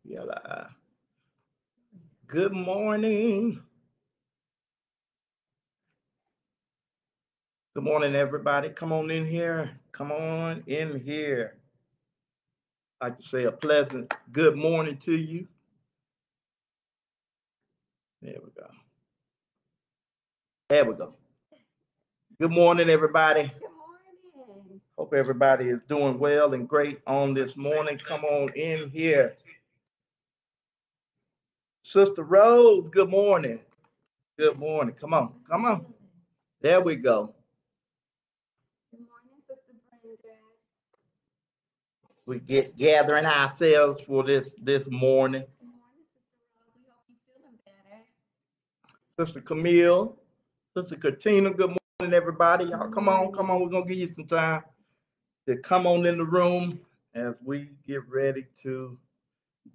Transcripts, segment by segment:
Yeah. Good morning. Good morning, everybody. Come on in here. Come on in here. I'd like to say a pleasant good morning to you. There we go. There we go. Good morning, everybody. Good morning. Hope everybody is doing well and great on this morning. Come on in here. Sister Rose, good morning. Good morning. Come on. Come on. There we go. Good morning, Sister Brenda. We get gathering ourselves for this morning. Good morning, Sister Rose. We hope you're feeling better. Sister Camille, Sister Katina, good morning, everybody. Good Y'all come on. morning. We're gonna give you some time to come on in the room as we get ready to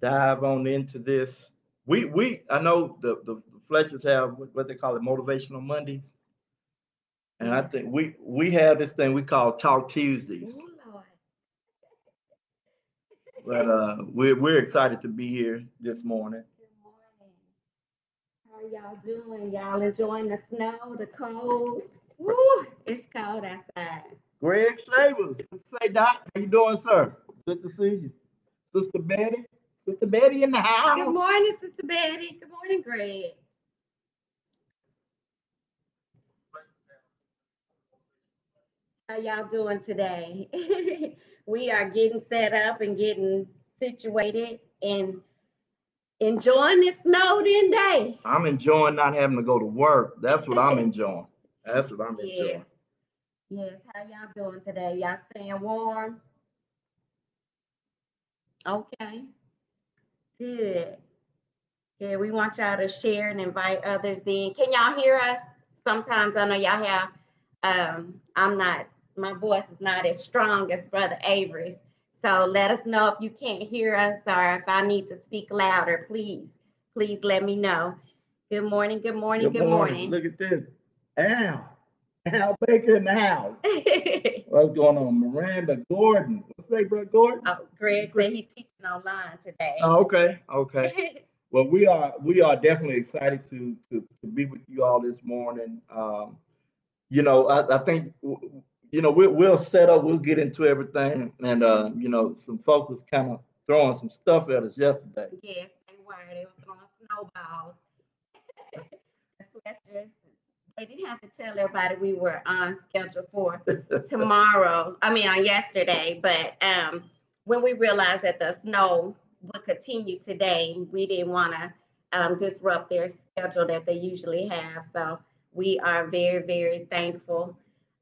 dive on into this. I know the Fletchers have what they call it, motivational Mondays. And I Yeah. think we have this thing we call Talk Tuesdays. Oh, Lord. But we're excited to be here this morning. Good morning. How are y'all doing? Y'all enjoying the snow, the cold? Woo, it's cold outside. Greg Shavers, say Doc, how you doing, sir? Good to see you. Sister Betty, Sister Betty in the Good house. morning, Sister Betty. Good morning, Greg. How y'all doing today? We are getting set up and getting situated and enjoying this snowed in day. I'm enjoying not having to go to work. That's what I'm enjoying. That's what I'm Yes, enjoying. yes. How y'all doing today? Y'all staying warm? Okay, good. Yeah, we want y'all to share and invite others in. Can y'all hear us? Sometimes I know y'all have. I'm not. My voice is not as strong as Brother Avery's. So let us know if you can't hear us or if I need to speak louder. Please let me know. Good morning. Good morning. Good Good morning. morning. Look at this. Al Baker in the house. What's going on? Miranda Gordon. What's that, Brother Gordon? Oh, Greg said he's teaching online today. Oh, okay, okay. Well, we are definitely excited to be with you all this morning. I think we'll set up, we'll get into everything, and some folks was kind of throwing some stuff at us yesterday. Yes, they were. They was throwing snowballs. The Fletchers. They didn't have to tell everybody we were on schedule for tomorrow. I mean, on yesterday. But when we realized that the snow would continue today, we didn't want to disrupt their schedule that they usually have. So we are very, very thankful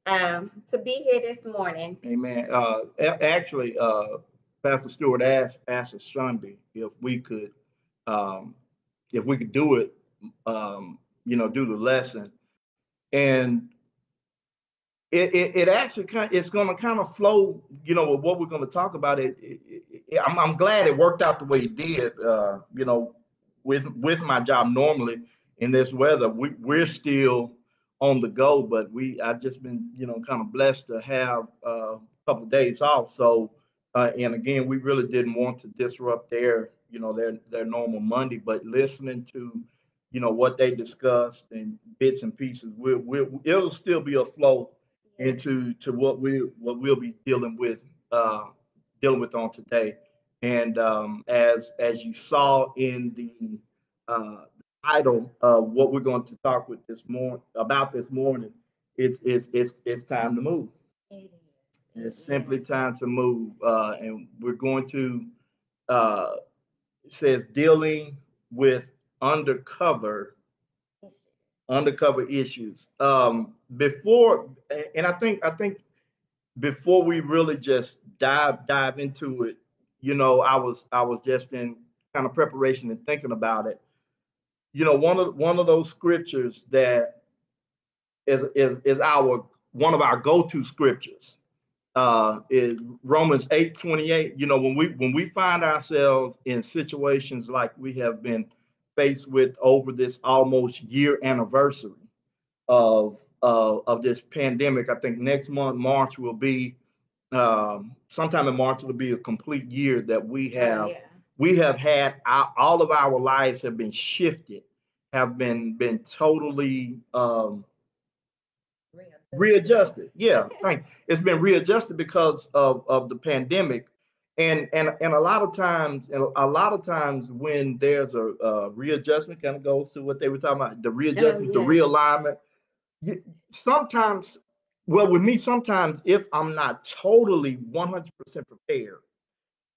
to be here this morning. Amen. Actually, Pastor Stewart asked us Sunday um, if we could do it, do the lesson, and it actually it's going to kind of flow, with what we're going to talk about. I'm glad it worked out the way it did. With my job normally in this weather, we're still on the go, but I've just been kind of blessed to have a couple of days off. So and again, we really didn't want to disrupt their normal Monday, but listening to what they discussed and bits and pieces, it'll still be a flow into to what we'll be dealing with on today. And as you saw in the title of what we're going to talk with this morning, it's time to move. It It's is. simply time to move, and we're going to. Uh, it says dealing with undercover undercover issues. Before, and I think before we really just dive into it, I was just in kind of preparation and thinking about it. One of those scriptures that is our one of our go-to scriptures is Romans 8:28. When we find ourselves in situations like we have been faced with over this almost year anniversary of this pandemic. I think next month, sometime in March, will be a complete year that we Oh, have yeah. we have had all of our lives have been shifted, have been totally readjusted. Yeah, thank you. It's been readjusted because of the pandemic, and a lot of times when there's a readjustment, kind of goes to what they were talking about, the readjustment, the realignment. Sometimes, well, with me, sometimes if I'm not totally 100% prepared,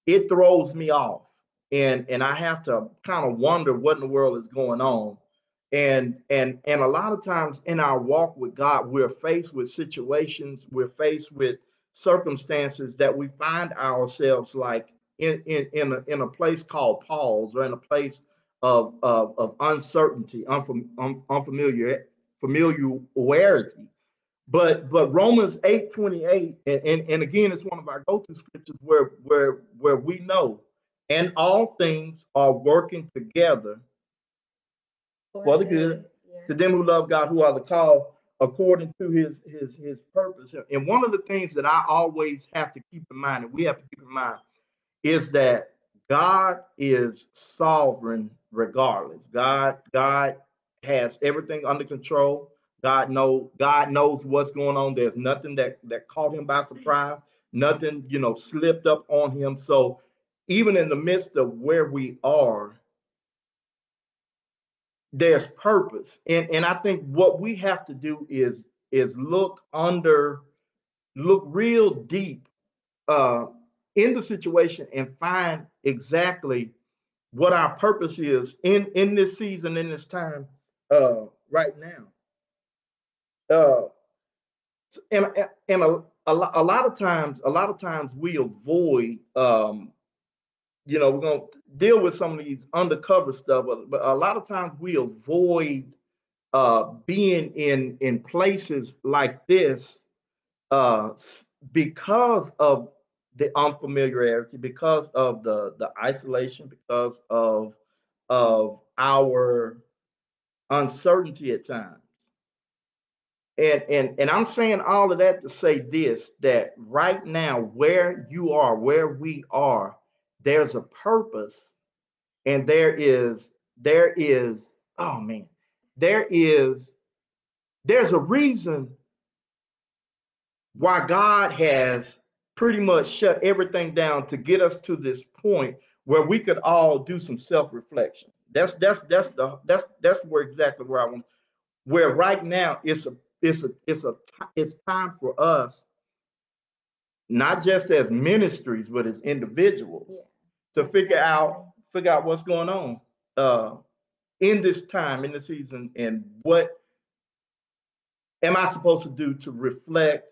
it throws me off, and I have to kind of wonder what in the world is going on. And a lot of times in our walk with God, we're faced with situations, we're faced with circumstances that we find ourselves like in a place called pause, or in a place of uncertainty, familiarity. But Romans 8:28, and again, it's one of our go-to scriptures where we know, and all things are working together for the good to them who love God, who are the called according to his purpose. And one of the things that I always have to keep in mind, and we have to keep in mind, is that God is sovereign regardless. God has everything under control. God knows what's going on. There's nothing that caught him by surprise, nothing, slipped up on him. So even in the midst of where we are, there's purpose. And I think what we have to do is look real deep uh, in the situation and find exactly what our purpose is in this season, in this time, right now. Uh, and a lot of times we avoid, we're gonna deal with some of these undercover stuff, but a lot of times we avoid being in places like this uh, because of the unfamiliarity, because of the isolation, because of our uncertainty at times. And I'm saying all of that to say this, that right now, where you are, where we are, there's a purpose, and there is, oh man, there's a reason why God has pretty much shut everything down to get us to this point where we could all do some self-reflection. That's where exactly where I want. Where right now it's time for us, not just as ministries but as individuals, to figure out what's going on uh, in this time, in the season, and what am I supposed to do to reflect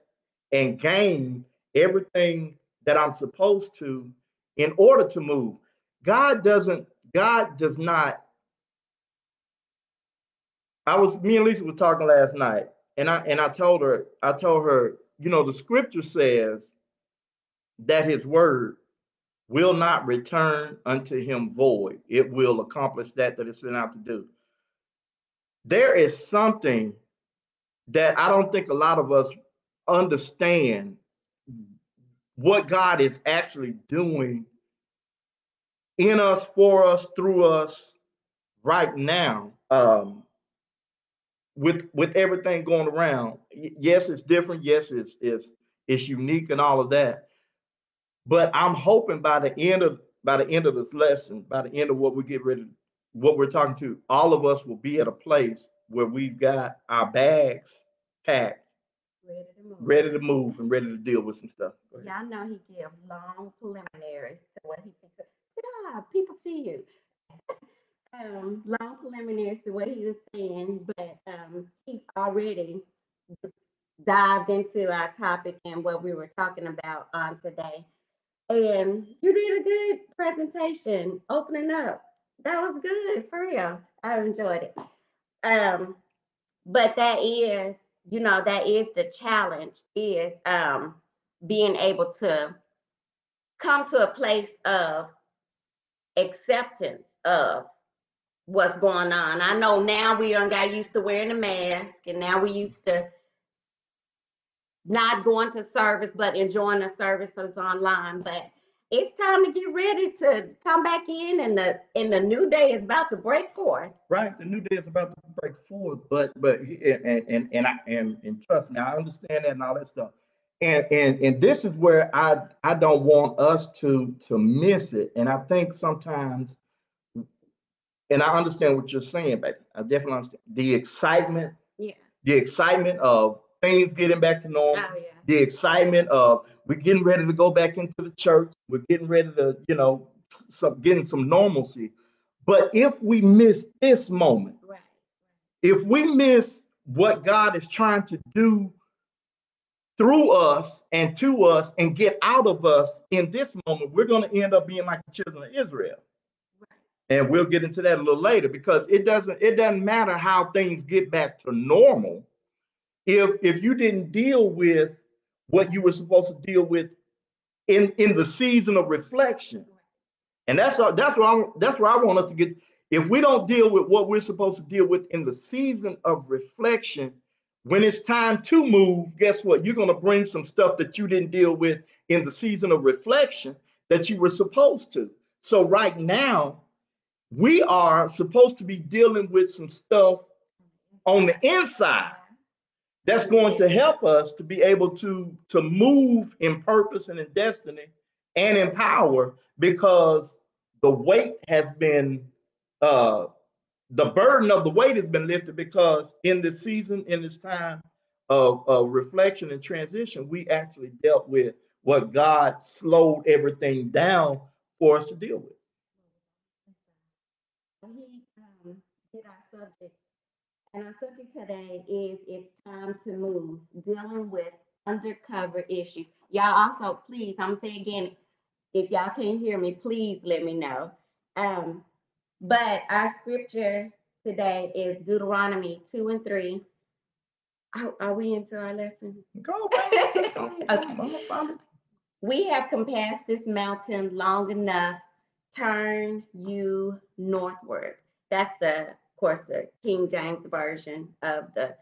and gain everything that I'm supposed to in order to move. God does not. Me and Lisa were talking last night, and I told her, the scripture says that his word will not return unto him void. It will accomplish that it's sent out to do. There is something that I don't think a lot of us understand, what God is actually doing in us, for us, through us right now, with everything going around. Yes, it's different. Yes, it's unique and all of that. But I'm hoping by the end of this lesson, by the end of what we're talking to, all of us will be at a place where we've got our bags packed, ready to move, and ready to deal with some stuff. Y'all know he gives long preliminaries to what he thinks. Yeah, people see you. Long preliminaries to what he was saying, but he's already dived into our topic and what we were talking about on today. And you did a good presentation, opening up. That was good, for real. I enjoyed it. But that is the challenge, is being able to come to a place of acceptance of what's going on. I know now we done got used to wearing a mask, and now we used to not going to service but enjoying the services online. But it's time to get ready to come back in, and the new day is about to break forth. Right, the new day is about to break forth, but and trust me, I understand that and all that stuff. And this is where I don't want us to miss it. And I think sometimes, and I understand what you're saying, baby. I definitely understand Yeah. the excitement of things getting back to normal, Oh yeah. the excitement of we're getting ready to go back into the church, we're getting ready to, getting some normalcy. But if we miss this moment, Right. if we miss what God is trying to do through us and to us and get out of us in this moment, we're going to end up being like the children of Israel. Right. And we'll get into that a little later, because it doesn't matter how things get back to normal if you didn't deal with what you were supposed to deal with in the season of reflection. And that's where I want us to get. If we don't deal with what we're supposed to deal with in the season of reflection, when it's time to move, guess what? You're going to bring some stuff that you didn't deal with in the season of reflection that you were supposed to. So right now, we are supposed to be dealing with some stuff on the inside that's going to help us to be able to move in purpose and in destiny and in power, because the weight has been the burden of the weight has been lifted, because in this season, in this time of reflection and transition, we actually dealt with what God slowed everything down for us to deal with. He did our subject, and our subject today is it's time to move, dealing with undercover issues. Y'all also, please, I'm gonna say again, if y'all can't hear me, please let me know. Um, but our scripture today is Deuteronomy 2 and 3. Are we into our lesson? Go, baby. Okay. We have compassed this mountain long enough. Turn you northward. That's of course, the King James version of the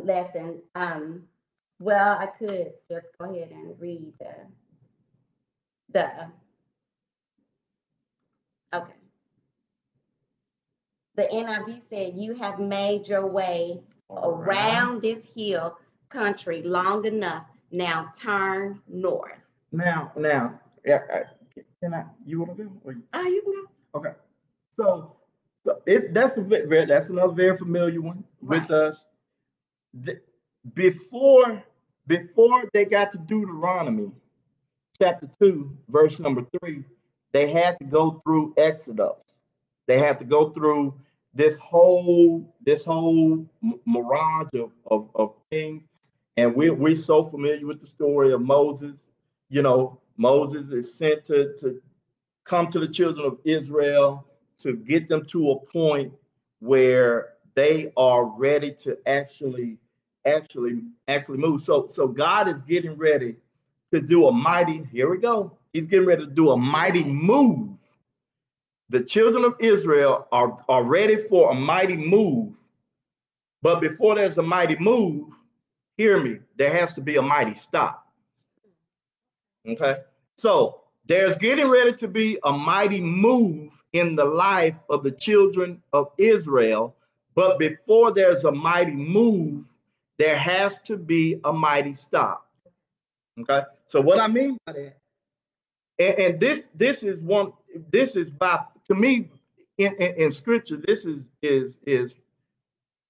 lesson. Well, I could just go ahead and read the okay. The NIV said, "You have made your way around this hill country long enough. Now turn north." Now, yeah, can I? You want to go? Oh, you can go. Okay. So that's another very familiar one with Right. us. The- before they got to Deuteronomy chapter 2, verse number 3, they had to go through Exodus. They had to go through this whole mirage of things. And we're so familiar with the story of Moses. Moses is sent to come to the children of Israel to get them to a point where they are ready to actually move. So God is getting ready to do a mighty, here we go. He's getting ready to do a mighty move. The children of Israel are ready for a mighty move. But before there's a mighty move, hear me, there has to be a mighty stop. Okay? So there's getting ready to be a mighty move in the life of the children of Israel. But before there's a mighty move, there has to be a mighty stop. Okay? So what I mean by that, and this is by, to me, in scripture, this is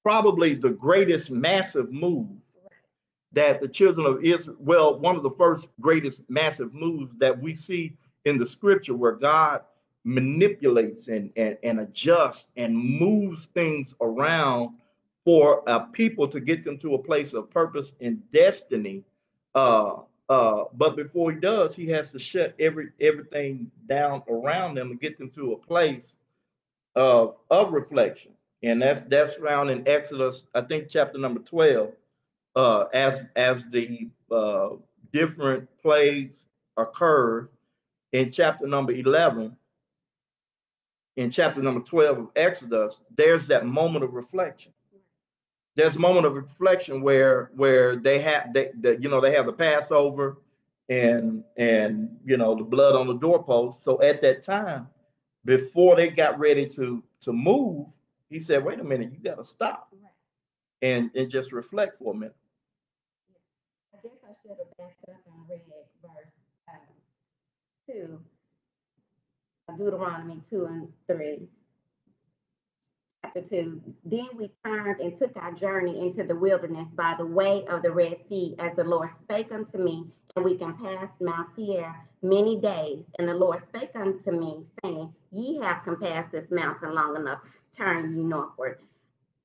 probably the greatest massive move that the children of Israel, well, one of the first greatest massive moves that we see in the scripture, where God manipulates and adjusts and moves things around for a people to get them to a place of purpose and destiny. But before he does, he has to shut everything down around them and get them to a place of reflection. And that's found in Exodus, I think, chapter number 12, as the different plagues occur in chapter number 11. In chapter number 12 of Exodus, there's that moment of reflection. There's a moment of reflection where they have the Passover, and the blood on the doorpost. So at that time, before they got ready to move, he said, "Wait a minute, you got to stop and just reflect for a minute." I guess I should have backed up and read verse 2, Deuteronomy 2 and 3. Chapter 2. Then we turned and took our journey into the wilderness by the way of the Red Sea, as the Lord spake unto me, and we compassed Mount Seir many days. And the Lord spake unto me, saying, Ye have compassed this mountain long enough, turn ye northward.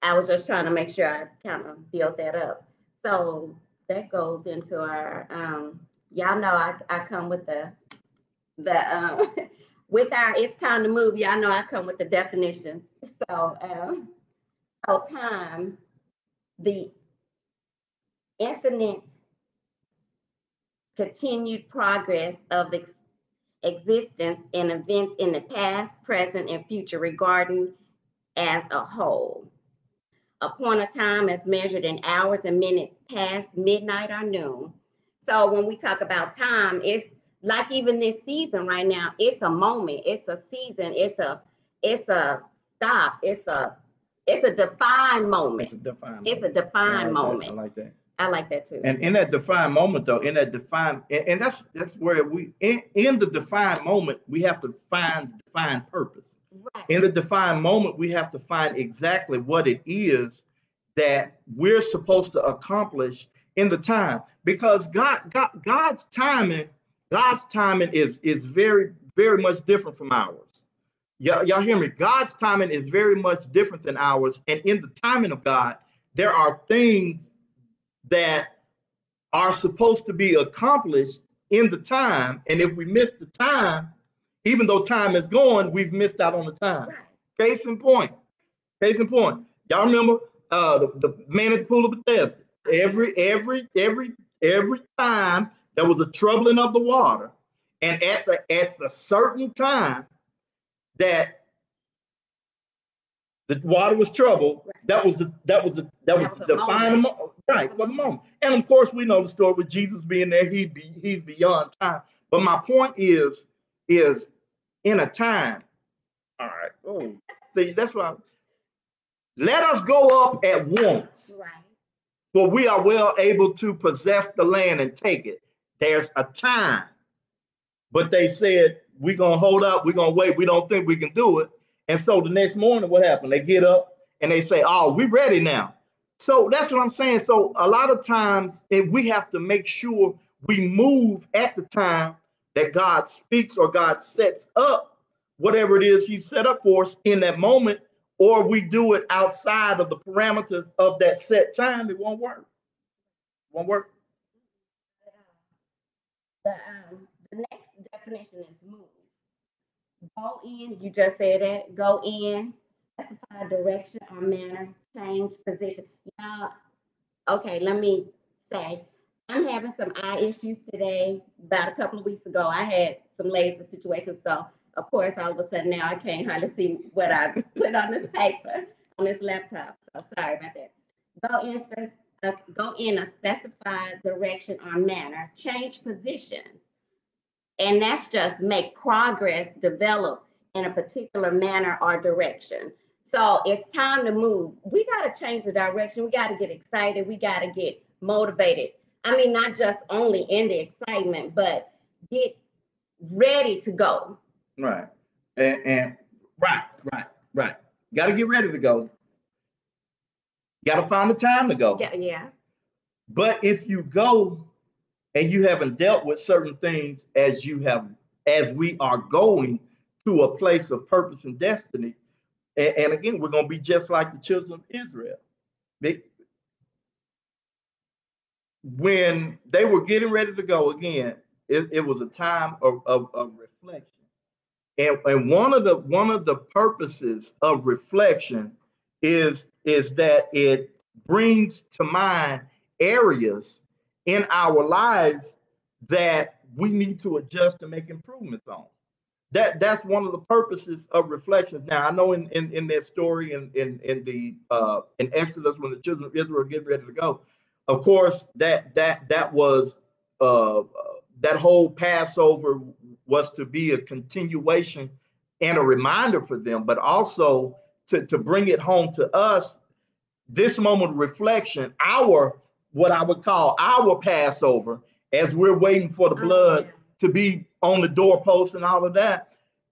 I was just trying to make sure I kind of built that up. So that goes into our, y'all know I come with the with our it's time to move. Y'all know I come with the definitions. So, so time, the infinite continued progress of existence and events in the past, present, and future regarding as a whole. A point of time as measured in hours and minutes past midnight or noon. So when we talk about time, it's like even this season right now, it's a moment, it's a season, it's a stop, it's a defined moment. It's a defined moment. I like that. I like that too. And in that defined moment, though, in that defined, and that's where we in the defined moment, we have to find the defined purpose. Right. In the defined moment, we have to find exactly what it is that we're supposed to accomplish in the time, because God's timing is very, very much different from ours. Y'all hear me? God's timing is very much different than ours, and in the timing of God, there are things that are supposed to be accomplished in the time, and if we miss the time, even though time is gone, we've missed out on the time. Right. Case in point. Y'all remember the man at the pool of Bethesda? Every time there was a troubling of the water, and at the certain time that the water was troubled, that was the defining moment, right, for the moment. And of course, we know the story with Jesus being there. He's beyond time. But my point is in a time. All right. Oh, see, that's why. Let us go up at once, right, for we are well able to possess the land and take it. There's a time, but they said, we're going to hold up, we're going to wait, we don't think we can do it. And so the next morning, what happened? They get up and they say, oh, we're ready now. So that's what I'm saying. So a lot of times, we have to make sure we move at the time that God speaks or God sets up whatever it is he set up for us in that moment, or we do it outside of the parameters of that set time. It won't work. It won't work. The next definition is move. Go in, you just said that. Go in, specify direction or manner, change position. Y'all, okay, let me say, I'm having some eye issues today. About a couple of weeks ago, I had some laser situations. So, of course, all of a sudden now I can't hardly see what I put on this paper, on this laptop. So, sorry about that. Go in a specified direction or manner, change positions. And that's just make progress develop in a particular manner or direction. So it's time to move. We got to change the direction. We got to get excited. We got to get motivated. I mean, not just only in the excitement, but get ready to go. Right. And right. Got to get ready to go. Got to find the time to go. Yeah. But if you go and you haven't dealt with certain things as we are going to a place of purpose and destiny, and again, we're going to be just like the children of Israel. When they were getting ready to go again, it was a time of reflection. And one of the purposes of reflection is that it brings to mind areas in our lives that we need to adjust and make improvements on. That's one of the purposes of reflection. Now I know in their story in Exodus, when the children of Israel were getting ready to go, of course that was that whole Passover was to be a continuation and a reminder for them, but also to bring it home to us, this moment of reflection, what I would call our Passover, as we're waiting for the blood to be on the doorpost and all of that.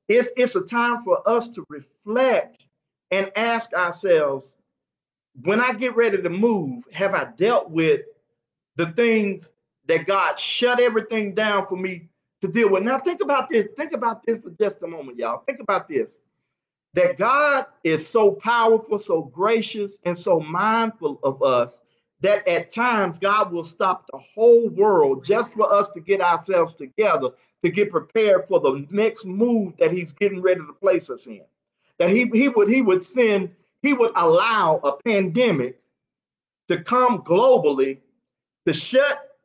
It's a time for us to reflect and ask ourselves, when I get ready to move, have I dealt with the things that God shut everything down for me to deal with? Now think about this. Think about this for just a moment, y'all. Think about this. That God is so powerful, so gracious, and so mindful of us that at times God will stop the whole world just for us to get ourselves together, to get prepared for the next move that He's getting ready to place us in. That He would allow a pandemic to come globally to shut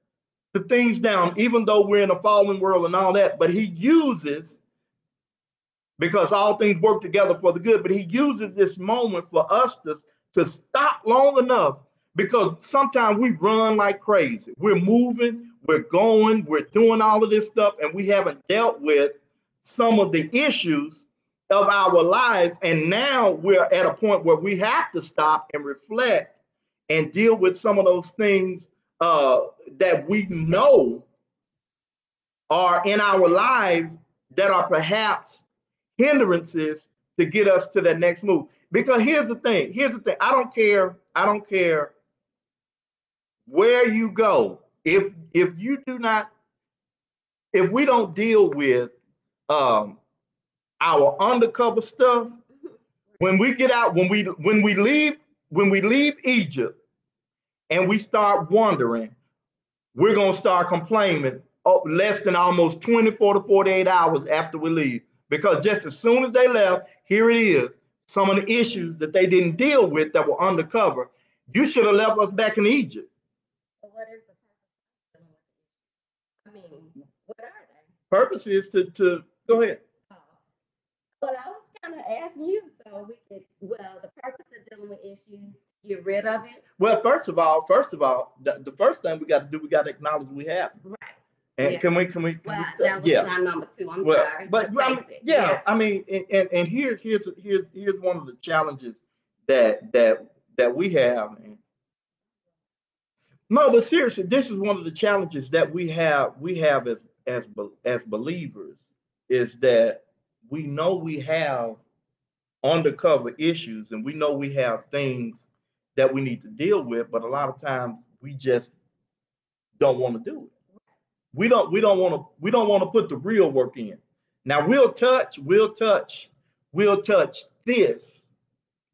the things down, even though we're in a fallen world and all that. But He uses, because all things work together for the good, but He uses this moment for us to stop long enough, because sometimes we run like crazy. We're moving, we're going, we're doing all of this stuff, and we haven't dealt with some of the issues of our lives. And now we're at a point where we have to stop and reflect and deal with some of those things that we know are in our lives that are perhaps hindrances to get us to that next move. Because here's the thing. I don't care where you go. If we don't deal with our undercover stuff, when we get out, when we leave Egypt and we start wandering, we're gonna start complaining less than almost 24 to 48 hours after we leave. Because just as soon as they left, here it is, some of the issues that they didn't deal with that were undercover. You should have left us back in Egypt. So what is the purpose? I mean, what are they? Purpose is to go ahead. Well, I was kind of asking you, so the purpose of dealing with issues, get rid of it. Well, first of all, the first thing we got to do, we got to acknowledge we have it. Right. And can we well, that was my number two. I'm sorry. But I mean, and here's one of the challenges that we have. No, but seriously, this is one of the challenges that we have as believers, is that we know we have undercover issues and we know we have things that we need to deal with, but a lot of times we just don't want to do it. We don't want to put the real work in. Now we'll touch this,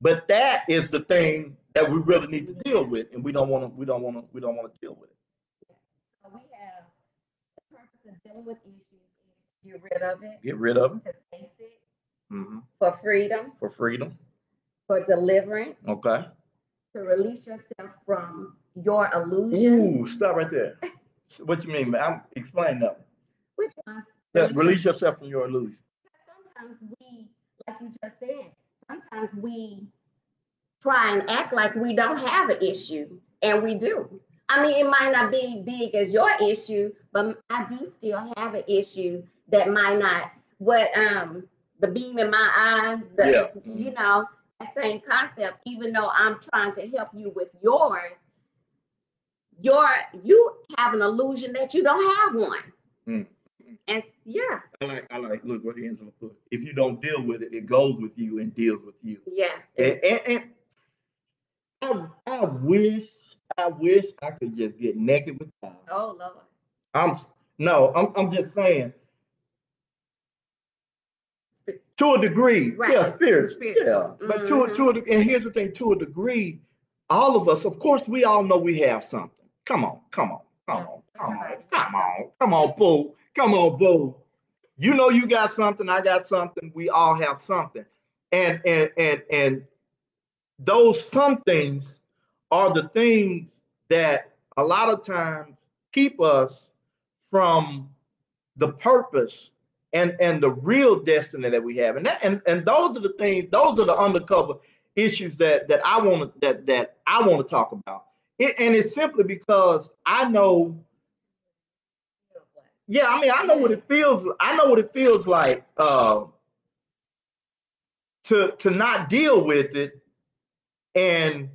but that is the thing that we really need to deal with, and we don't want to deal with it. So we have the purpose of dealing with issues is to get rid of it. Get rid of it. To face it. Mm-hmm. For freedom. For freedom. For deliverance. Okay. To release yourself from your illusion. Ooh, stop right there. What you mean, man? Explain that. Which one? Release yourself from your illusion. Sometimes we, like you just said, sometimes we try and act like we don't have an issue, and we do. I mean, it might not be big as your issue, but I do still have an issue that might not. The beam in my eye, you know, that same concept. Even though I'm trying to help you with yours, you have an illusion that you don't have one. Mm. And yeah. I like look what Angela put. If you don't deal with it, it goes with you and deals with you. Yeah. And I wish I could just get naked with God. Oh Lord. I'm just saying. To a degree, right. Yeah, spirit. Yeah, but mm-hmm. And here's the thing: to a degree, all of us, of course, we all know we have something. Come on, boo. You know you got something. I got something. We all have something, and those some things are the things that a lot of times keep us from the purpose and the real destiny that we have. And those are the things, those are the undercover issues that I want to talk about. And it's simply because I know yeah, I mean, I know what it feels. I know what it feels like to not deal with it, and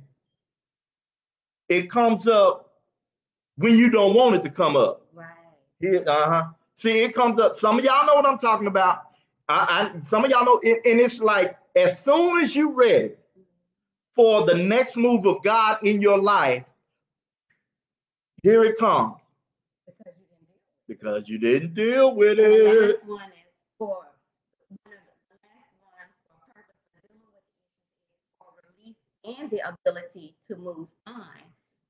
it comes up when you don't want it to come up. Right. Here, See, it comes up. Some of y'all know what I'm talking about. Some of y'all know, and it's like as soon as you ready for the next move of God in your life, here it comes. Because you didn't deal with And the it. last one is for one of the last ones for purpose of dealing with issues for release and the ability to move on.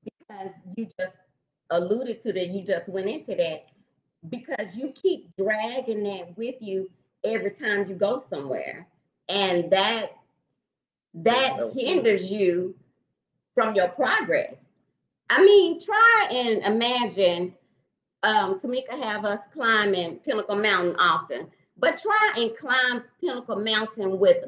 Because you just alluded to that, you just went into that. Because you keep dragging that with you every time you go somewhere. And that hinders you from your progress. I mean, try and imagine Tamika have us climbing Pinnacle Mountain often, but try and climb Pinnacle Mountain with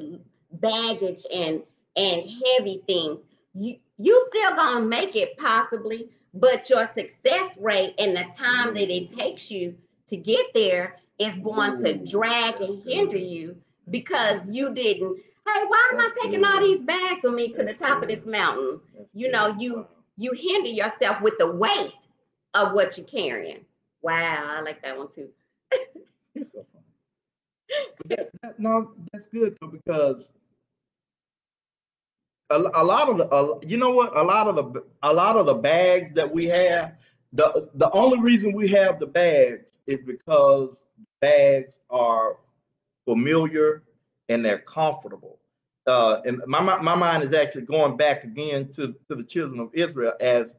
baggage and heavy things. You still gonna make it possibly, but your success rate and the time that it takes you to get there is going to drag and hinder you because you didn't. Hey, why am I taking all these bags with me to the top of this mountain? You know, you hinder yourself with the weight of what you're carrying. Wow, I like that one too. No, that's good though, because a lot of the you know what, a lot of the bags that we have, the only reason we have the bags is because bags are familiar and they're comfortable. And my mind is actually going back again to the children of Israel as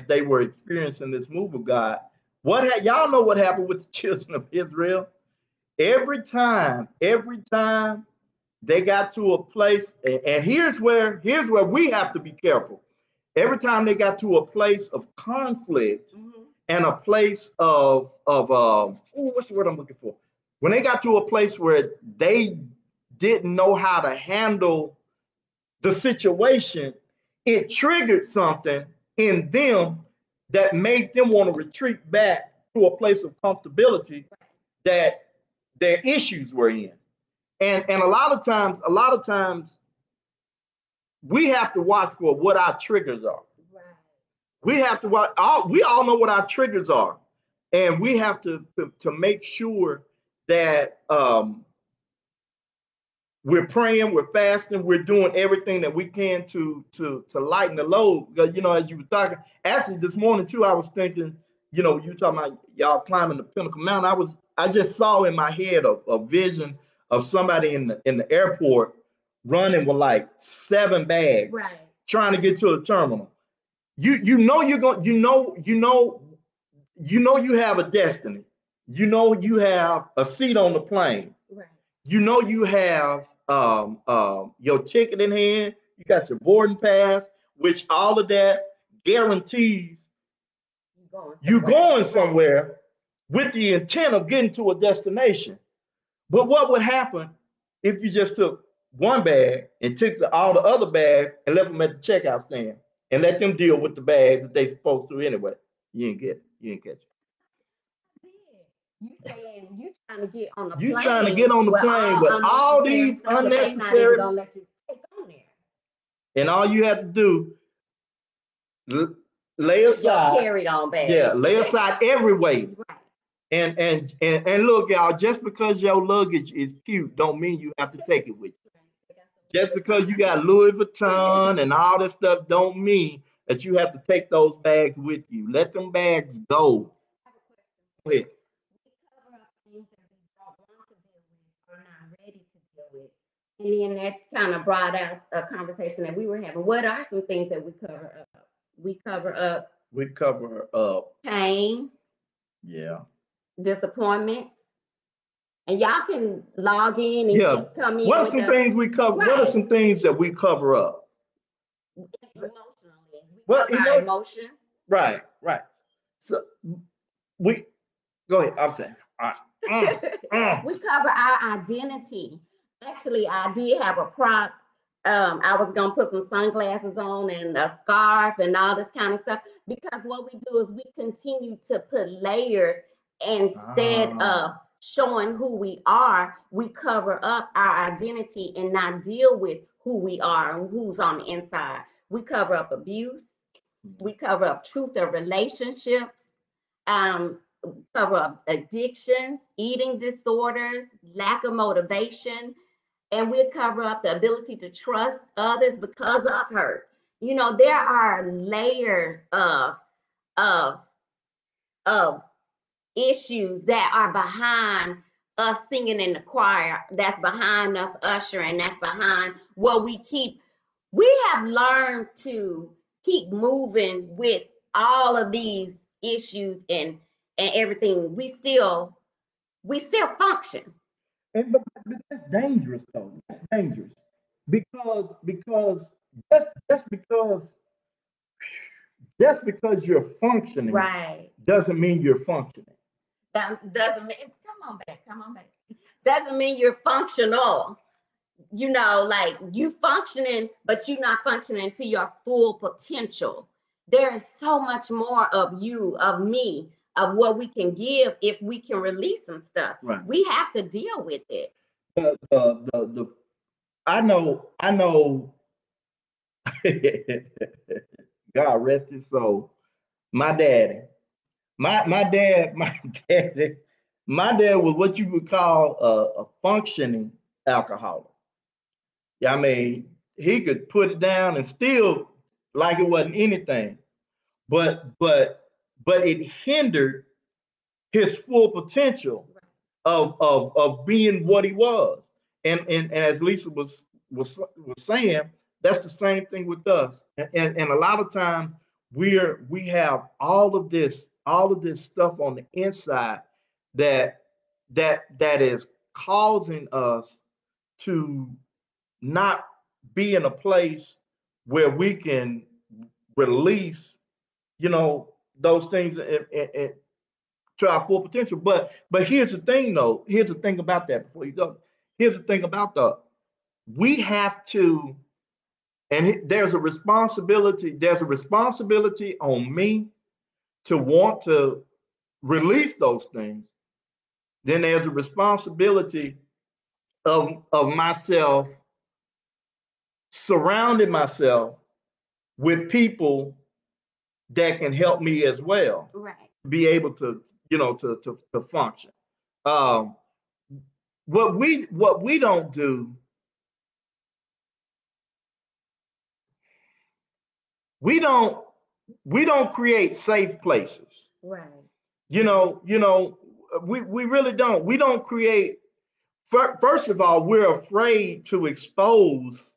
they were experiencing this move of God. Y'all know what happened with the children of Israel? Every time they got to a place, and here's where we have to be careful. Every time they got to a place of conflict and a place of what's the word I'm looking for? When they got to a place where they didn't know how to handle the situation, it triggered something in them that made them want to retreat back to a place of comfortability that their issues were in. And a lot of times we have to watch for what our triggers are. Right. We have to watch. We all know what our triggers are, and we have to make sure that we're praying, we're fasting, we're doing everything that we can to lighten the load. Because as you were talking, actually this morning too, I was thinking, you were talking about y'all climbing the Pinnacle Mountain. I just saw in my head a vision of somebody in the airport running with like 7 bags, right, trying to get to the terminal. You know you're going. You have a destiny. You have a seat on the plane. Right. You have your ticket in hand. You got your boarding pass, which all of that guarantees you going somewhere with the intent of getting to a destination. But what would happen if you just took one bag and took all the other bags and left them at the checkout stand and let them deal with the bags that they supposed to anyway? You didn't get it. You didn't catch it. You saying you trying to get on the plane? You plane? Trying to get on the plane with all these unnecessary. Gonna let you take on there. And all you have to do, lay aside. Your carry-on bag. Yeah, lay aside every weight. Right. And look, y'all, just because your luggage is cute, don't mean you have to take it with you. Just because you got Louis Vuitton and all this stuff, don't mean that you have to take those bags with you. Let them bags go. Go ahead. And then that kind of brought out a conversation that we were having. What are some things that we cover up? We cover up pain. Yeah. Disappointments. And y'all can log in and come in. What are some things we cover? Right. What are some things that we cover up? Emotionally. We cover our emotions. Right. So we go ahead. I'm saying. All right. We cover our identity. Actually, I did have a prop. I was gonna put some sunglasses on and a scarf and all this kind of stuff, because what we do is we continue to put layers Instead of showing who we are, we cover up our identity and not deal with who we are and who's on the inside. We cover up abuse. We cover up truth of relationships, um, cover up addictions, eating disorders, lack of motivation, and we cover up the ability to trust others because of hurt. You know, there are layers of of issues that are behind us singing in the choir, that's behind us ushering, that's behind what we have learned to keep moving with all of these issues and everything. We still function. But that's dangerous though. That's dangerous because just because you're functioning Right. doesn't mean you're functioning. That doesn't mean, come on back. Doesn't mean you're functional. You know, like you functioning, but you're not functioning to your full potential. There is so much more of you, of me, of what we can give if we can release some stuff. Right. We have to deal with it. The I know God rest his soul. My daddy, my dad, daddy, my dad was what you would call a functioning alcoholic. Yeah, I mean, he could put it down and still like it wasn't anything, but it hindered his full potential of being what he was. And as Lisa was saying, that's the same thing with us. And a lot of times we have all of this stuff on the inside that that is causing us to not be in a place where we can release, those things to our full potential. But here's the thing, though. Here's the thing about that. Before you go, here's the thing about the we have to, and there's a responsibility. There's a responsibility on me to want to release those things. Then there's a responsibility of myself surrounding myself with people that can help me as well. Right. Be able to, to function. Um, what we don't do, we don't we don't create safe places. Right. We really don't. We don't create. First of all, we're afraid to expose.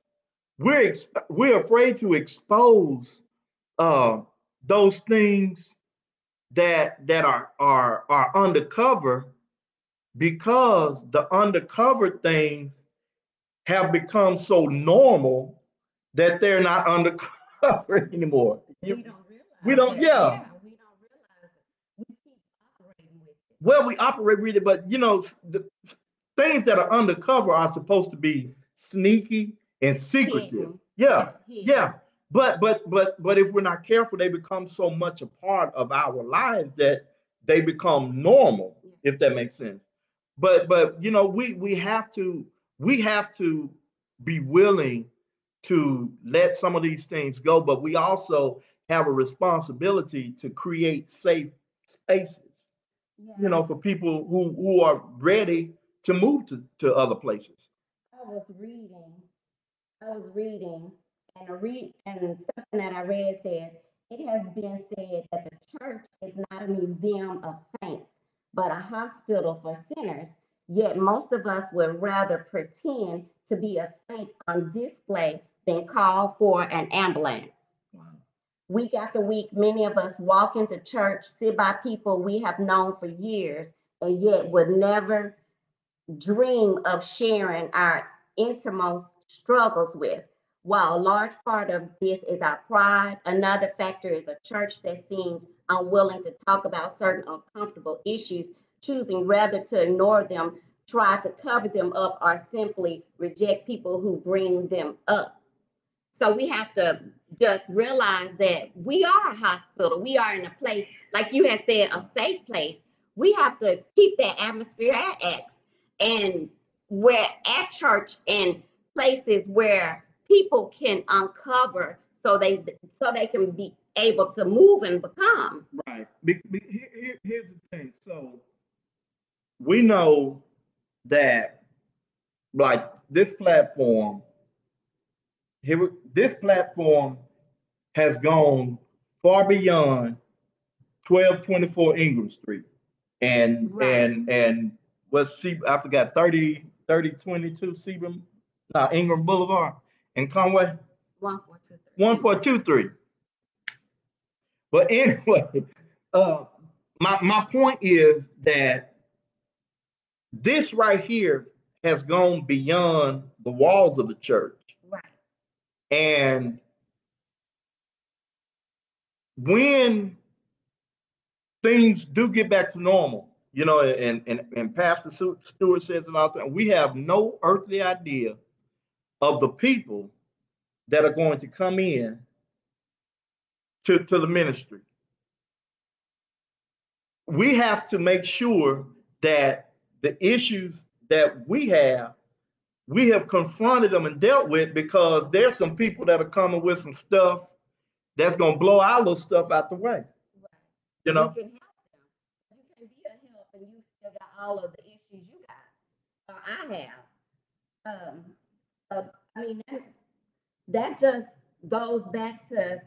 We're afraid to expose uh, those things that are undercover, because the undercover things have become so normal that they're not undercover anymore. We don't realize We don't, that. yeah. Yeah, we don't realize it. We keep operating with it. Well, we operate with it, but the things that are undercover are supposed to be sneaky and secretive. Hidden. Yeah, Hidden. yeah. But if we're not careful, they become so much a part of our lives that they become normal, if that makes sense. But we have to be willing to let some of these things go, but we also have a responsibility to create safe spaces, Yeah. for people who are ready to move to other places. I was reading I was reading, and something that I read says it has been said that the church is not a museum of saints, but a hospital for sinners. Yet most of us would rather pretend to be a saint on display than call for an ambulance. Wow. Week after week, many of us walk into church, sit by people we have known for years, and yet would never dream of sharing our innermost struggles with. While a large part of this is our pride, another factor is a church that seems unwilling to talk about certain uncomfortable issues, choosing rather to ignore them, try to cover them up, or simply reject people who bring them up. So we have to just realize that we are a hospital. We are in a place, like you had said, a safe place we have to keep that atmosphere at X, and we're at church and places where people can uncover so they can be able to move and become. Right. Here's the thing. So we know that like this platform this platform has gone far beyond 1224 Ingram Street and Right. what's I forgot 3022 Seagram, no, Ingram Boulevard in Conway. 1423. 1423. But anyway, uh, my point is that this right here has gone beyond the walls of the church. Right. And when things do get back to normal, you know, and Pastor Stewart says it all the time, we have no earthly idea of the people that are going to come in to the ministry. We have to make sure that the issues that we have confronted them and dealt with, because there's some people that are coming with some stuff that's going to blow our little stuff out the way. Right. You know? You can help them. You can be a help and you still got all of the issues you got. Or I have. I mean, that just goes back to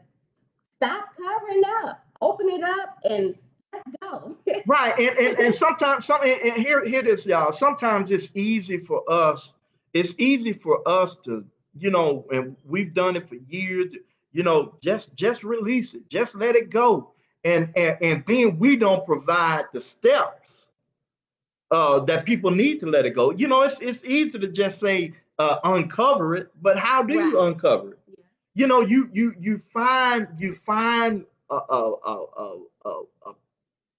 stop covering up, open it up, and let's go. Right. And sometimes, and hear this, y'all. Sometimes it's easy for us. It's easy for us to, you know, and we've done it for years. You know, just release it, just let it go, and then we don't provide the steps that people need to let it go. You know, it's easy to just say uncover it, but how do you uncover it? Yeah. You know, you find a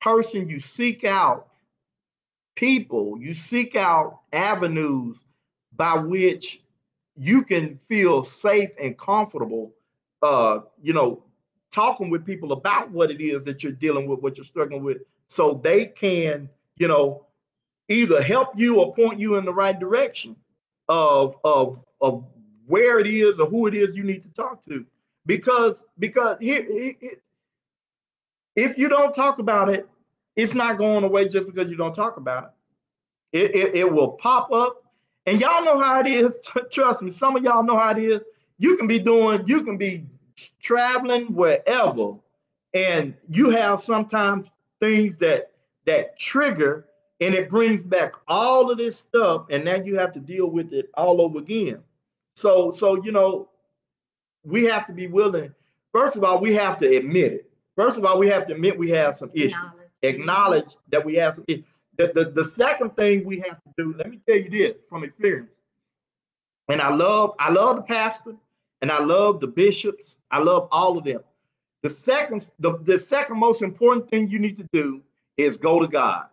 person, you seek out people, you seek out avenues by which you can feel safe and comfortable, you know, talking with people about what it is that you're dealing with, what you're struggling with, so they can, you know, either help you or point you in the right direction of where it is or who it is you need to talk to. Because if you don't talk about it, it's not going away just because you don't talk about it. It will pop up. And y'all know how it is. Trust me, some of y'all know how it is. You can be traveling wherever, and you have sometimes things that trigger, and it brings back all of this stuff, and now you have to deal with it all over again. So you know, we have to be willing. First of all, we have to admit it. First of all, we have to admit we have some issues. Acknowledge that we have some issues. The second thing we have to do, let me tell you this from experience. And I love the pastor, and I love the bishops. I love all of them. The second most important thing you need to do is go to God.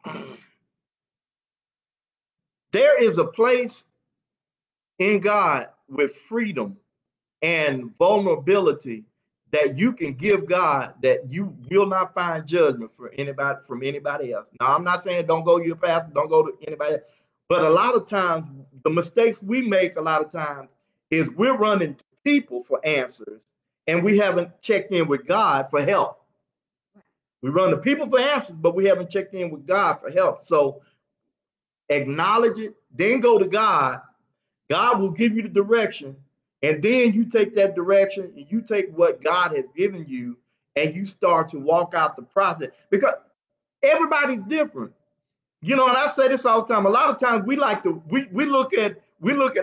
Okay. There is a place in God with freedom and vulnerability that you can give God, that you will not find judgment for anybody from anybody else. Now, I'm not saying don't go to your pastor, don't go to anybody else, but a lot of times the mistakes we make a lot of times is we're running to people for answers, and we haven't checked in with God for help. We run to people for answers, but we haven't checked in with God for help. So acknowledge it, then go to God. God will give you the direction, and then you take that direction and you take what God has given you and you start to walk out the process, because everybody's different. You know, and I say this all the time. A lot of times we look at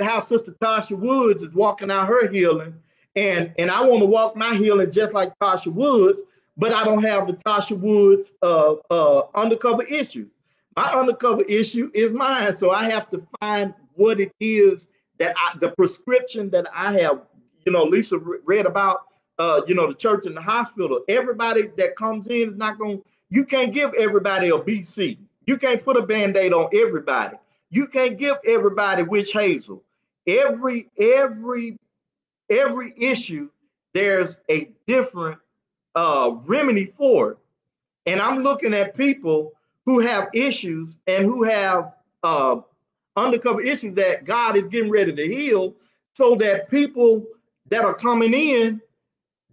how Sister Tasha Woods is walking out her healing, and I want to walk my healing just like Tasha Woods, but I don't have the Tasha Woods undercover issue. My undercover issue is mine, so I have to find what it is that the prescription that I have. You know, Lisa read about, you know, the church and the hospital. Everybody that comes in is not going. You can't give everybody a BC. You can't put a Band-Aid on everybody. You can't give everybody witch hazel. Every every issue, there's a different remedy for it. And I'm looking at people who have issues and who have undercover issues that God is getting ready to heal, so that people that are coming in,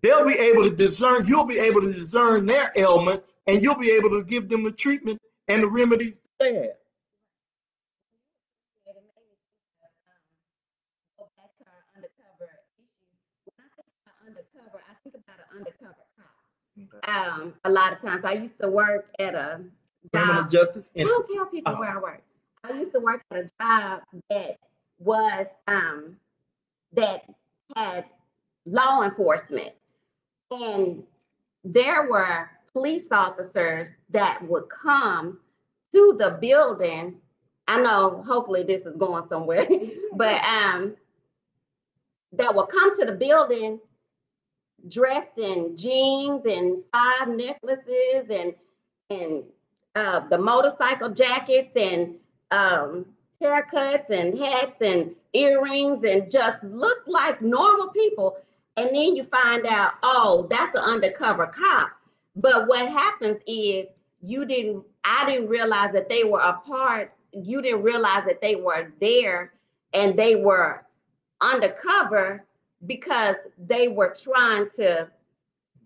they'll be able to discern, you'll be able to discern their ailments, and you'll be able to give them the treatment and the remedies they have. It made me go back to our undercover issues. When I think about undercover, I think about an undercover cop. Okay. A lot of times, I used to work at a Criminal job. justice. Don't tell people where I work. I used to work at a job that was that had law enforcement, and there were police officers that would come to the building. I know, hopefully, this is going somewhere, but that would come to the building dressed in jeans and 5 necklaces and the motorcycle jackets and haircuts and hats and earrings and just look like normal people. And then you find out, oh, that's an undercover cop. But what happens is I didn't realize that they were a part. You didn't realize that they were there and they were undercover because they were trying to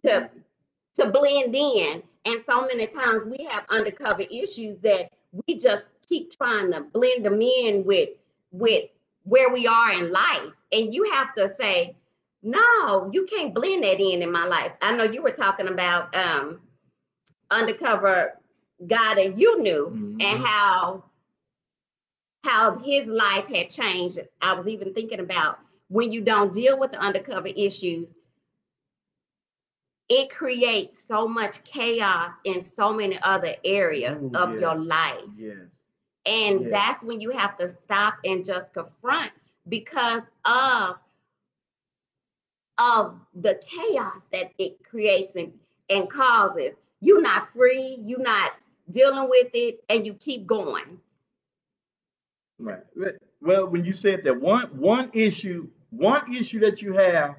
blend in. And so many times we have undercover issues that we just keep trying to blend them in with where we are in life. And you have to say, no, you can't blend that in my life. I know you were talking about undercover guy that you knew, mm-hmm. and how his life had changed. I was even thinking about when you don't deal with the undercover issues, it creates so much chaos in so many other areas of your life. Yes. And that's when you have to stop and just confront, because of the chaos that it creates and causes. You're not free, you're not dealing with it, and you keep going. Right. Well, when you said that one issue that you have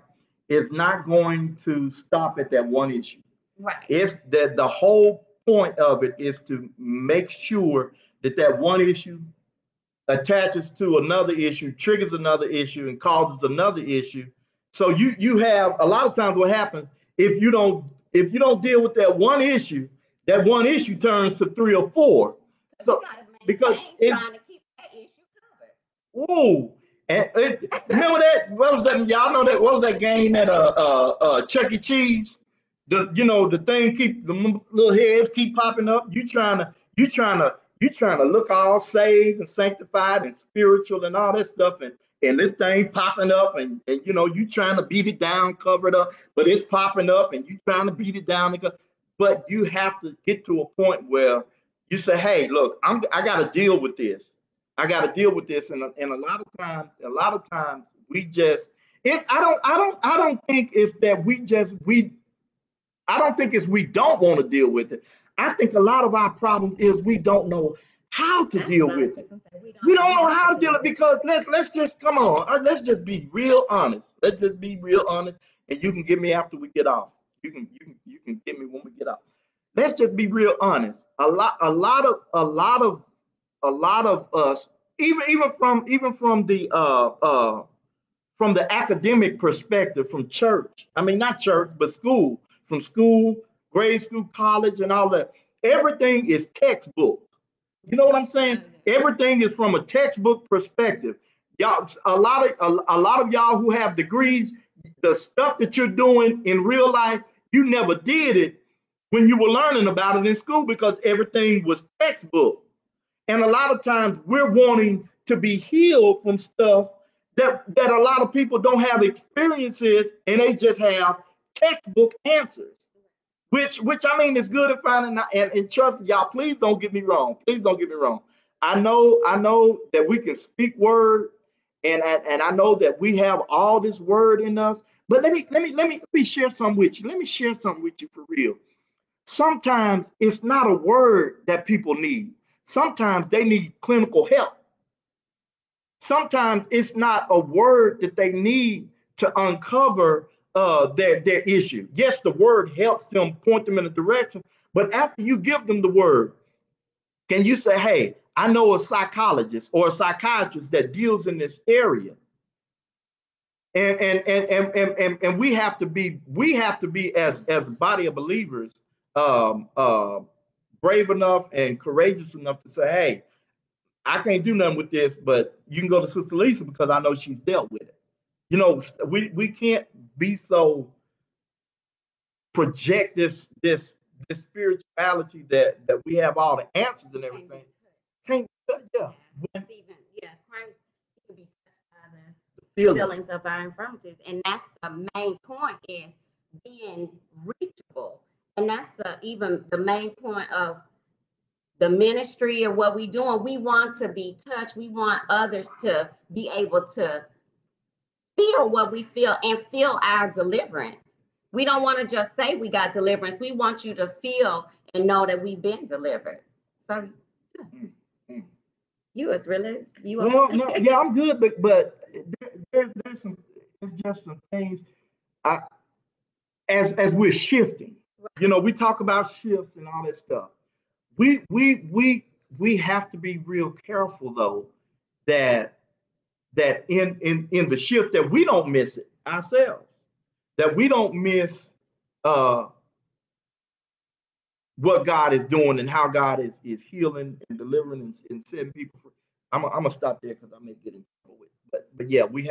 is not going to stop at that one issue. Right. It's that the whole point of it is to make sure that one issue attaches to another issue, triggers another issue, and causes another issue. So you have a lot of times what happens if you don't deal with that one issue turns to 3 or 4. So because trying to keep that issue covered. Ooh, and remember that? What was that? Y'all know that? What was that game at Chuck E. Cheese? The thing the little heads keep popping up. You trying to look all saved and sanctified and spiritual and all that stuff, and this thing popping up, and you trying to beat it down, cover it up, but it's popping up, and you trying to beat it down. But you have to get to a point where you say, hey, look, I got to deal with this. I got to deal with this, and a lot of times we just. I don't think it's that I don't think it's we don't want to deal with it. I think a lot of our problem is we don't know how to deal with it. We don't know how to deal with it because let's just come on. Let's just be real honest. Let's just be real honest, and you can get me after we get off. You can get me when we get off. Let's just be real honest. A lot of us, even from the academic perspective, from church. I mean, not church, but school. From school, grade school, college, and all that. Everything is textbook. You know what I'm saying? Everything is from a textbook perspective. Y'all, a lot of y'all who have degrees, the stuff that you're doing in real life, you never did it when you were learning about it in school because everything was textbook. And a lot of times we're wanting to be healed from stuff that a lot of people don't have experiences, and they just have textbook answers. Which I mean is good and fine, and trust me, y'all, please don't get me wrong. Please don't get me wrong. I know that we can speak word, and I know that we have all this word in us. But let me share something with you. Let me share something with you for real. Sometimes it's not a word that people need. Sometimes they need clinical help. Sometimes it's not a word that they need to uncover their issue. Yes, the word helps them, point them in a direction, but after you give them the word, can you say, hey, I know a psychologist or a psychiatrist that deals in this area? And we have to be as a body of believers um, uh, brave enough and courageous enough to say, hey, I can't do nothing with this, but you can go to Sister Lisa because I know she's dealt with it. You know, we can't be so project this spirituality that we have all the answers and everything. Can't yeah. When, Even Christ can be touched by the feeling. feelings of our infirmities, and that's the main point is being reachable, and that's even the main point of the ministry or what we're doing. We want to be touched. We want others to be able to feel what we feel and feel our deliverance. We don't want to just say we got deliverance. We want you to feel and know that we've been delivered. So you was really no, yeah, I'm good, but there's some, it's just some things. I, as we're shifting, you know, we talk about shifts and all that stuff. We have to be real careful though that in the shift that we don't miss it ourselves, that we don't miss uh, what God is doing and how God is healing and delivering and setting people free. I'm gonna stop there because I may get in trouble with it. But yeah, we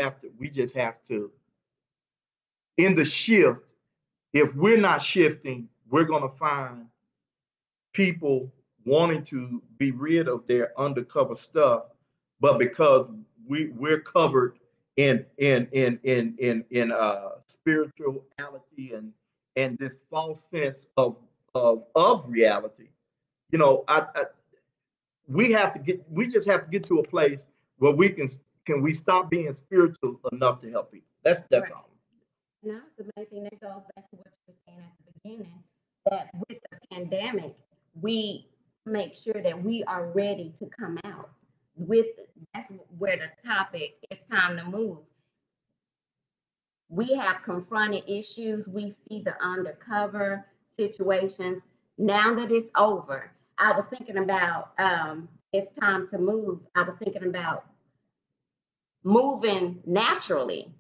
just have to in the shift. If we're not shifting, we're gonna find people wanting to be rid of their undercover stuff, but because we're covered in spirituality and this false sense of reality, you know, we just have to get to a place where we stop being spiritual enough to help people. That's right. all. Now, the main thing that goes back to what you were saying at the beginning, that with the pandemic, we make sure that we are ready to come out. With that's where the topic it's time to move. We have confronted issues. We see the undercover situations. Now that it's over, I was thinking about it's time to move. I was thinking about moving naturally.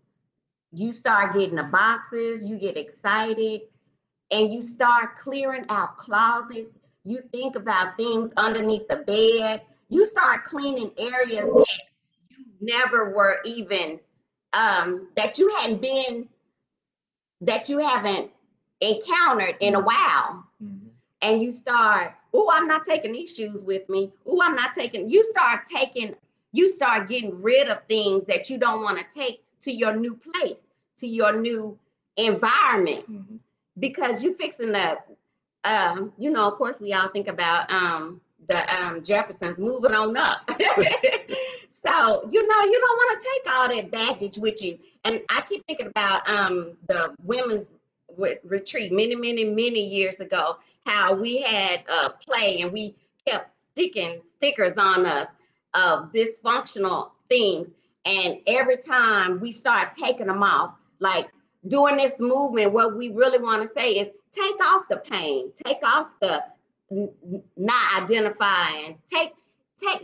You start getting the boxes, you get excited, and you start clearing out closets. You think about things underneath the bed. You start cleaning areas that you never were even that you hadn't been that you haven't encountered in a while. Mm-hmm. And you start, oh, I'm not taking these shoes with me. Oh, I'm not taking, you start getting rid of things that you don't want to take to your new place, to your new environment. Mm-hmm. Because you fixing the, you know, of course, we all think about the Jeffersons moving on up. So, you know, you don't want to take all that baggage with you. And I keep thinking about the women's retreat many years ago, how we had play and we kept sticking stickers on us of dysfunctional things. And every time we start taking them off, like doing this movement, what we really want to say is take off the pain, take off the not identifying,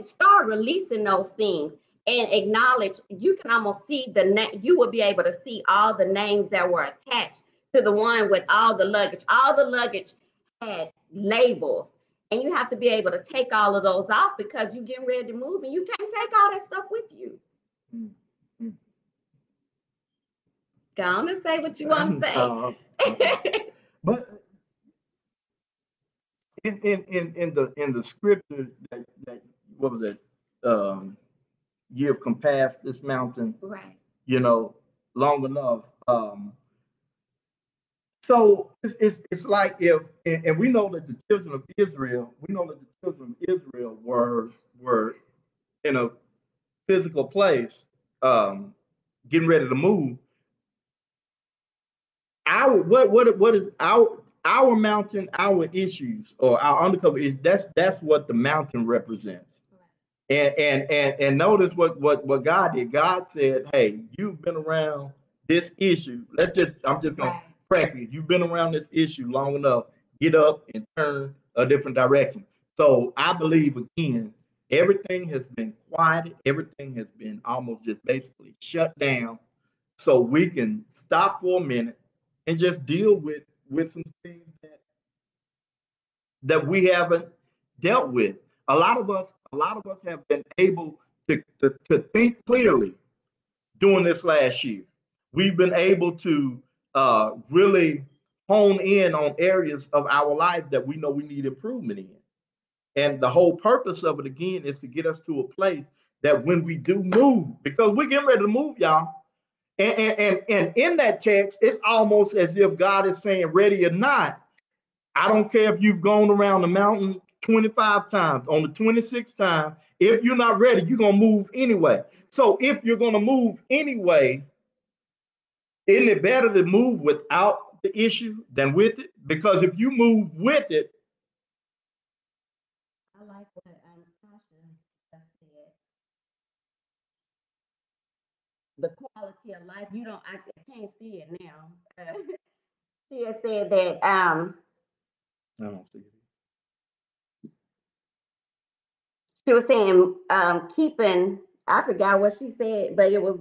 start releasing those things and acknowledge. You can almost see you will be able to see all the names that were attached to the one with all the luggage. All the luggage had labels, and you have to be able to take all of those off because you're getting ready to move and you can't take all that stuff with you. Mm-hmm. Go on and say what you want to say. But in the scripture that what was it? You have compassed this mountain, right? You know, long enough. So it's like if and we know that the children of Israel, were in a physical place, getting ready to move. What is our mountain, our issues or our undercover is that's what the mountain represents. And notice what God did. God said, hey, you've been around this issue. I'm just gonna practice. You've been around this issue long enough. Get up and turn a different direction. So I believe again, everything has been quieted. Everything has been almost just basically shut down, so we can stop for a minute and just deal with some things that we haven't dealt with. A lot of us have been able to think clearly during this last year. We've been able to really hone in on areas of our life that we know we need improvement in. And the whole purpose of it again is to get us to a place that when we do move, because we're getting ready to move, y'all. And in that text, it's almost as if God is saying, ready or not, I don't care if you've gone around the mountain 25 times. On the 26th time, if you're not ready, you're going to move anyway. So if you're going to move anyway, isn't it better to move without the issue than with it? Because if you move with it, I like what Tasha said. The quality of life. You don't. I can't see it now. She had said that. I don't see it. She was saying keeping. I forgot what she said, but it was.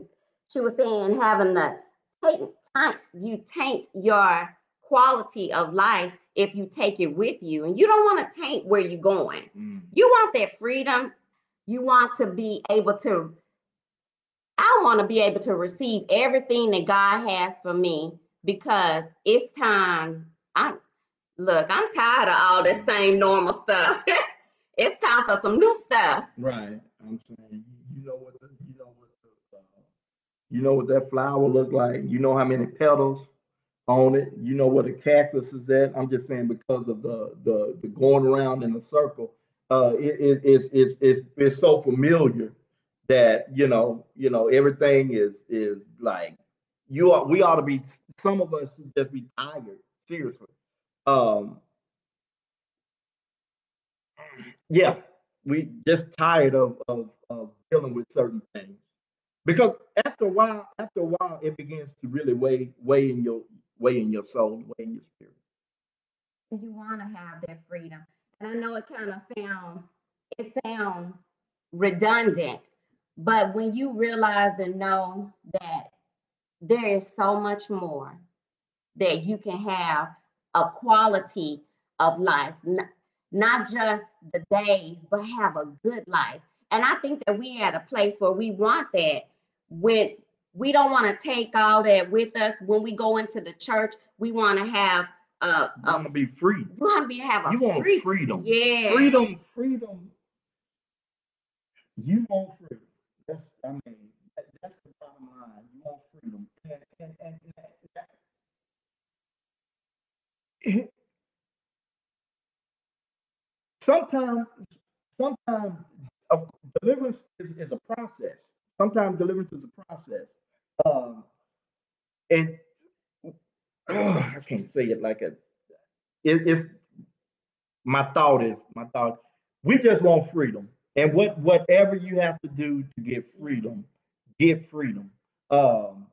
She was saying having the taint. You taint your quality of life if you take it with you, and you don't want to taint where you're going. You want that freedom. You want to be able to. I want to be able to receive everything that God has for me because it's time. I'm tired of all this same normal stuff. It's time for some new stuff. Right. I'm saying, you know what that flower look like. You know how many petals on it. You know where the cactus is at. I'm just saying because of the going around in a circle. It's so familiar that everything is like we ought to be. Some of us should just be tired. Seriously. Um, yeah, we just tired of dealing with certain things because after a while, it begins to really weigh in your soul, weigh in your spirit. You want to have that freedom, and I know it sounds redundant, but when you realize and know that there is so much more that you can have a quality of life, not just the days, but have a good life. And I think that we at a place where we want that. When we don't want to take all that with us when we go into the church, we want to have You want to be free. we want to be have a You want free freedom. yeah Freedom. You want freedom. That's the bottom line. You want freedom, and sometimes sometimes uh, deliverance is a process. Sometimes deliverance is a process. Um, and I can't say it like it's my thought. We just want freedom, and whatever you have to do to get freedom. Um,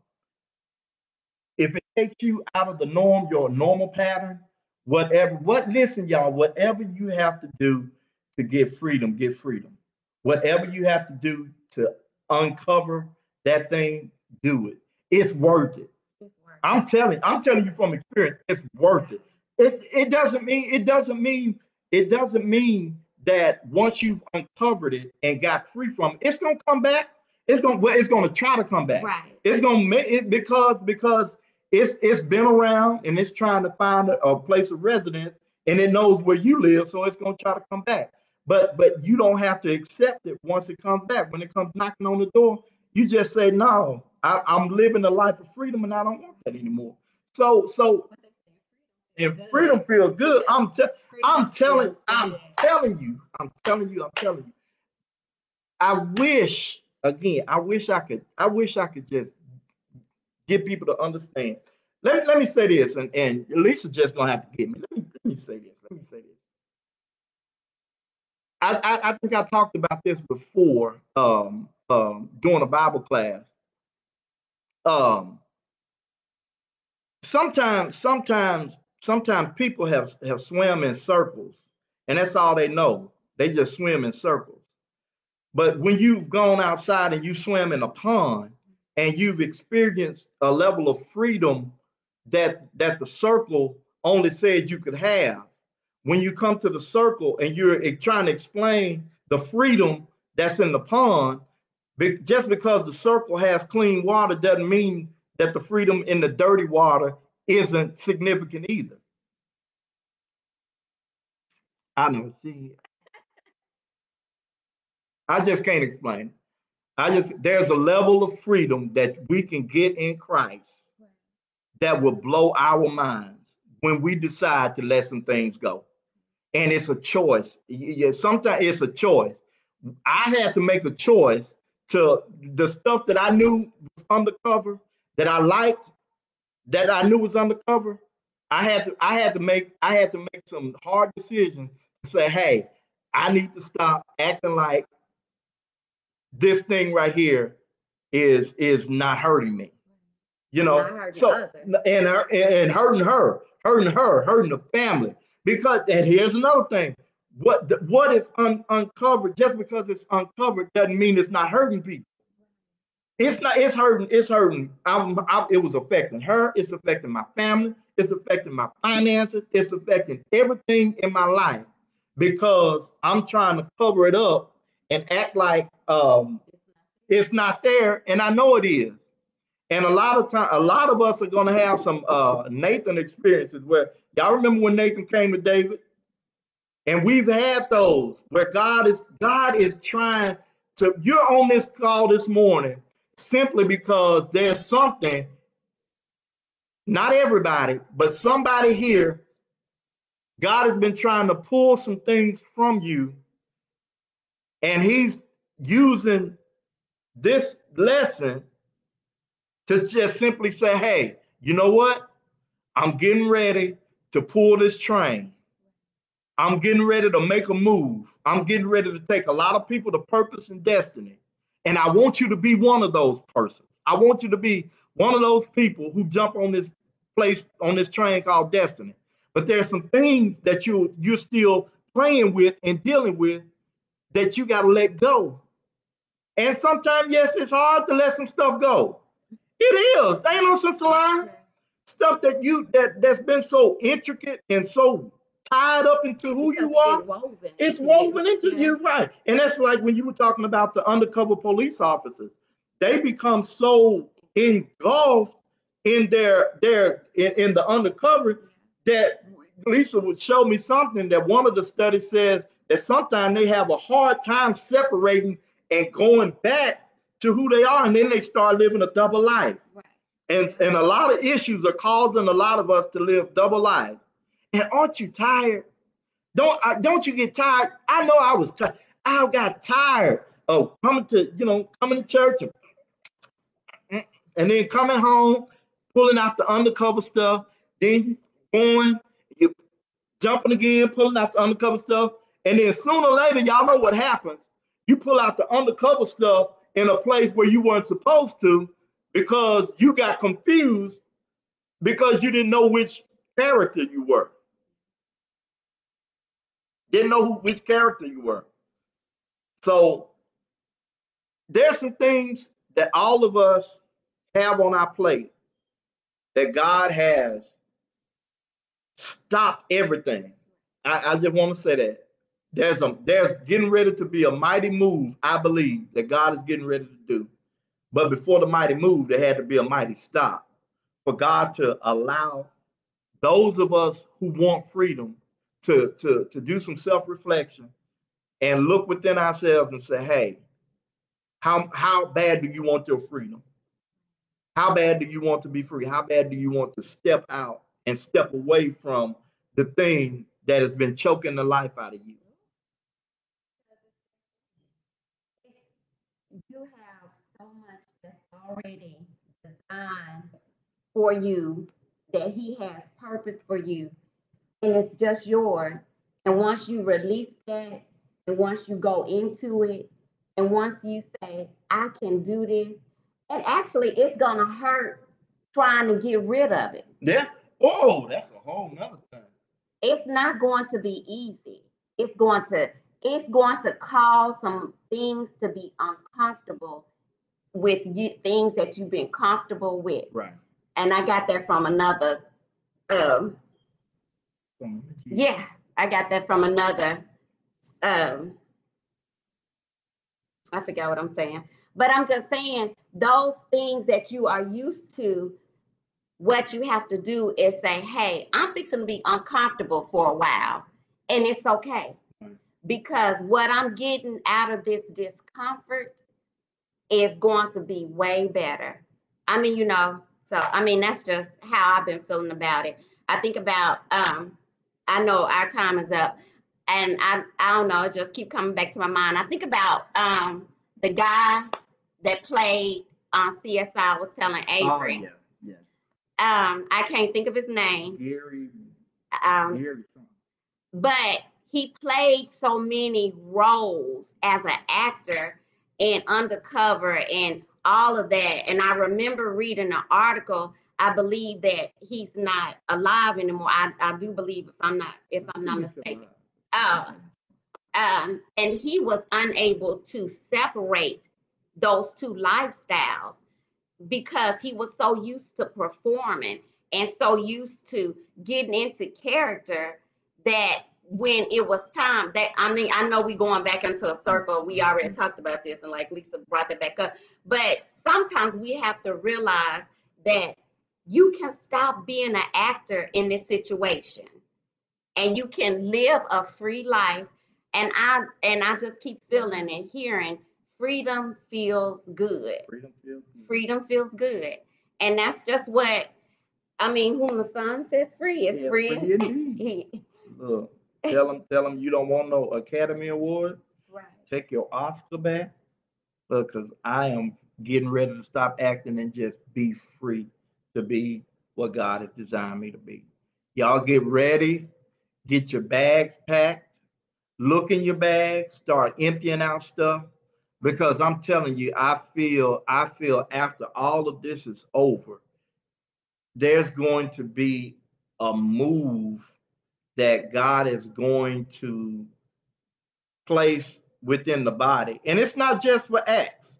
if it takes you out of the norm, your normal pattern, listen, y'all, whatever you have to do to get freedom, get freedom. Whatever you have to do to uncover that thing, do it. It's worth it. I'm telling you from experience, it's worth it. It doesn't mean that once you've uncovered it and got free from it, it's gonna come back. It's gonna try to come back. right It's gonna make it because it's been around and it's trying to find a place of residence and it knows where you live, so it's gonna try to come back. But you don't have to accept it once it comes back. When it comes knocking on the door, you just say, no, I'm living a life of freedom and I don't want that anymore. So if freedom feels good, I'm telling you. I wish I could just get people to understand. Let me say this, and Lisa just gonna have to get me. Let me say this. Let me say this. I think I talked about this before during a Bible class. Um, sometimes people have swam in circles, and that's all they know. They just swim in circles. But when you've gone outside and you swim in a pond and you've experienced a level of freedom that the circle only said you could have, when you come to the circle and you're trying to explain the freedom that's in the pond, just because the circle has clean water doesn't mean that the freedom in the dirty water isn't significant either. I know. See, I just can't explain it. There's a level of freedom that we can get in Christ that will blow our minds when we decide to let some things go. And it's a choice. Yeah, sometimes it's a choice. I had to make a choice to the stuff that I knew was undercover, that I liked, that I knew was undercover. I had to make some hard decisions to say, hey, I need to stop acting like this thing right here is not hurting me. You know, so and hurting the family. Because and here's another thing. What is uncovered, just because it's uncovered doesn't mean it's not hurting people. It's not. It's hurting. It was affecting her. It's affecting my family. It's affecting my finances. It's affecting everything in my life because I'm trying to cover it up and act like it's not there, and I know it is. And a lot of us are going to have some Nathan experiences where y'all remember when Nathan came to David, and we've had those where God is trying to. You're on this call this morning simply because there's something. Not everybody, but somebody here. God has been trying to pull some things from you, and He's using this lesson to just simply say, "Hey, you know what? I'm getting ready to pull this train. I'm getting ready to make a move. I'm getting ready to take a lot of people to purpose and destiny. And I want you to be one of those persons. I want you to be one of those people who jump on this on this train called destiny. But there's some things that you're still playing with and dealing with that you got to let go. And sometimes, yes, it's hard to let some stuff go. It is. Ain't no sense lying. Stuff that's been so intricate and so tied up into who you are. It's woven into you, right? And that's like when you were talking about the undercover police officers. They become so engulfed in in the undercover that Lisa would show me something that one of the studies says that sometimes they have a hard time separating and going back to who they are, and then they start living a double life. And a lot of issues are causing a lot of us to live double life. And aren't you tired? Don't you get tired? I know I was tired. I got tired of coming to church and then coming home, pulling out the undercover stuff, then going, you jumping again, pulling out the undercover stuff, and then sooner or later, y'all know what happens. You pull out the undercover stuff in a place where you weren't supposed to because you got confused because you didn't know which character you were. Didn't know which character you were. So there's some things that all of us have on our plate that God has stopped everything. I just want to say that there's getting ready to be a mighty move, I believe, that God is getting ready to do. But before the mighty move, there had to be a mighty stop for God to allow those of us who want freedom to do some self-reflection and look within ourselves and say, hey, how bad do you want your freedom? How bad do you want to be free? How bad do you want to step out and step away from the thing that has been choking the life out of you? You have so much that's already designed for you that He has purpose for you, and it's just yours. And once you release that, and once you go into it, and once you say, I can do this, and actually it's gonna hurt trying to get rid of it. Yeah. Oh, that's a whole nother thing. It's not going to be easy. It's going to cause some things to be uncomfortable with you, things that you've been comfortable with. Right. And I got that from another. Yeah, I got that from another. I forgot what I'm saying, but I'm just saying those things that you are used to. What you have to do is say, "Hey, I'm fixing to be uncomfortable for a while, and it's okay." Because what I'm getting out of this discomfort is going to be way better. I mean, so I mean, that's just how I've been feeling about it. I think about, I know our time is up, and I don't know, it just keep coming back to my mind. I think about the guy that played on CSI. I was telling Avery. Oh, yeah. I can't think of his name. Gary. But he played so many roles as an actor in Undercover and all of that. And I remember reading an article. I believe that he's not alive anymore. I do believe, if I'm not mistaken. And he was unable to separate those two lifestyles because he was so used to performing and so used to getting into character that when it was time that, I mean, I know we going back into a circle. We already talked about this and like Lisa brought that back up. But sometimes we have to realize that you can stop being an actor in this situation and you can live a free life. And I just keep feeling and hearing freedom feels good. Freedom feels good. And that's just what, I mean, whom the Son sets free is free indeed. Look, tell them you don't want no Academy Award. Right. Take your Oscar back. Look, because I am getting ready to stop acting and just be free to be what God has designed me to be. Y'all get ready. Get your bags packed. Look in your bags. Start emptying out stuff. Because I'm telling you, I feel after all of this is over, there's going to be a move that God is going to place within the body. And it's not just for acts.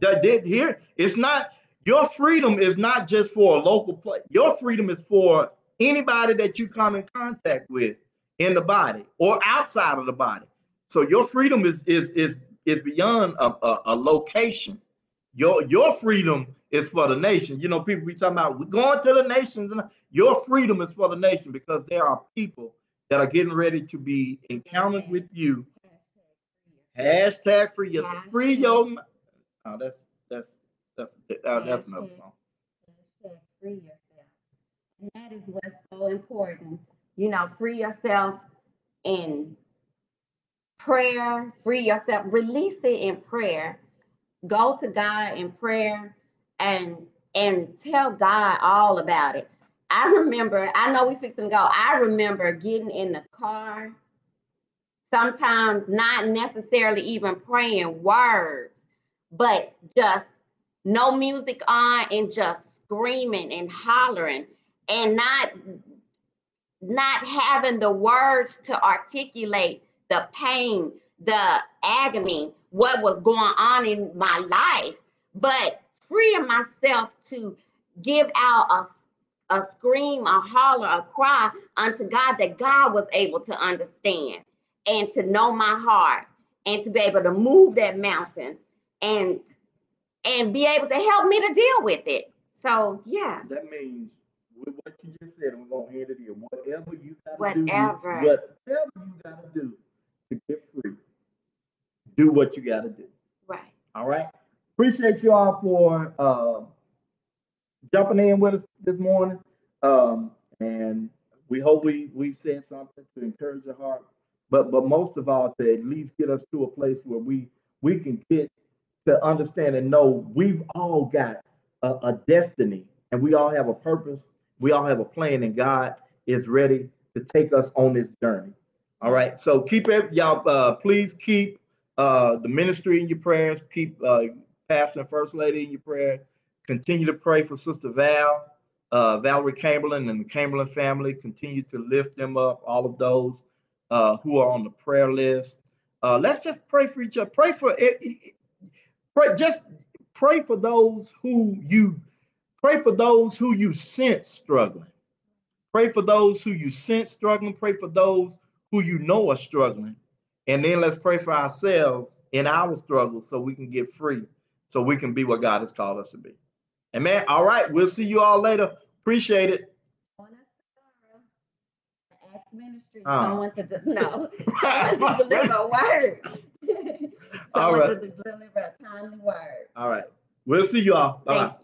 Here, it's not, your freedom is not just for a local place. Your freedom is for anybody that you come in contact with in the body or outside of the body. So your freedom is beyond a location. Your freedom is for the nation. You know, people be talking about we're going to the nations, and your freedom is for the nation because there are people that are getting ready to be encountered with you. Hashtag free your free your. Oh, that's another song. Hashtag free yourself, and that is what's so important. Free yourself in prayer. Free yourself. Release it in prayer. Go to God in prayer and tell God all about it. I know we fixing to go. I remember getting in the car, sometimes not necessarily even praying words, but just no music on and just screaming and hollering and not having the words to articulate the pain, the agony, what was going on in my life, but freeing myself to give out a scream, a holler, a cry unto God that God was able to understand and to know my heart and to be able to move that mountain and be able to help me to deal with it. So, yeah. That means with what you just said, and we're going to end it here. Whatever you got to do to get free, do what you got to do. Right. All right. Appreciate you all for jumping in with us this morning. And we hope we said something to encourage your heart. But most of all, to at least get us to a place where we can get to understand and know we've all got a destiny and we all have a purpose. We all have a plan, and God is ready to take us on this journey. All right. So keep it, y'all. Please keep the ministry in your prayers. Keep Pastor and First Lady in your prayer. Continue to pray for Sister Val. Valerie Chamberlain and the Chamberlain family. Continue to lift them up, all of those who are on the prayer list. Let's just pray for each other. Pray for it. Just pray for those who you sense struggling. Pray for those who you sense struggling. Pray for those who you know are struggling. And then let's pray for ourselves in our struggles so we can get free, so we can be what God has called us to be. Amen. All right. We'll see you all later. Appreciate it. Acts Ministry, someone to deliver a word. Someone to deliver a timely word. All right. We'll see you all. Bye-bye.